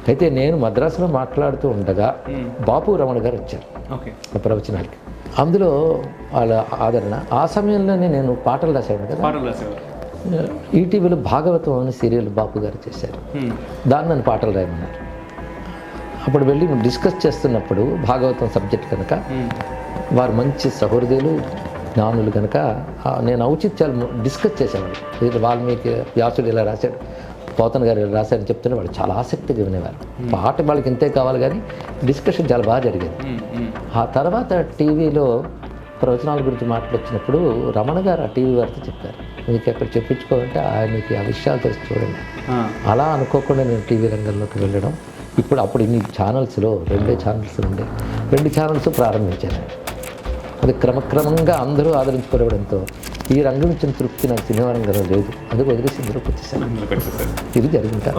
అయితే నేను మద్రాసులో మాట్లాడుతూ ఉండగా బాపు రమణ గారు వచ్చారు ప్రవచనాలకి. అందులో వాళ్ళ ఆదరణ. ఆ సమయంలోనే నేను పాటలు రాసేవాడు కదా. ఈటీవీలో భాగవతం అని సీరియల్ బాపు గారు చేశారు. దాన్ని నన్ను పాటలు రాయమన్నారు. అప్పుడు వెళ్ళి డిస్కస్ చేస్తున్నప్పుడు భాగవతం సబ్జెక్ట్ కనుక వారు మంచి సహృదయులు, జ్ఞానులు కనుక నేను ఔచిత్యాలు డిస్కస్ చేసేవాడు. వాల్మీకి వ్యాసుడు ఇలా రాశాడు, పోతన గారు ఇలా రాశారని చెప్తున్న వాళ్ళు చాలా ఆసక్తిగా వినేవారు. పాట వాళ్ళకి ఇంతే కావాలి, కానీ డిస్కషన్ చాలా బాగా జరిగేది. ఆ తర్వాత టీవీలో ప్రవచనాల గురించి మాట్లాడుతున్నప్పుడు రమణ గారు ఆ టీవీ వారితో చెప్పారు, మీకు ఎక్కడ చెప్పించుకోవాలంటే ఆయనకి ఆ విషయాలు తెలిసి చూడండి. అలా అనుకోకుండా నేను టీవీ రంగంలోకి వెళ్ళడం. అప్పుడు ఇన్ని ఛానల్స్లో 2 ఛానల్స్ ఉండే, 2 ఛానల్స్ ప్రారంభించాను. అది క్రమక్రమంగా అందరూ ఆదరించుకోవడంతో ఈ రంగం ఇచ్చిన తృప్తి నాకు సినిమా రంగంలో లేదు. అందుకు వదిలేసి ఇందులోకి వచ్చేసాను. ఇది జరిగింది.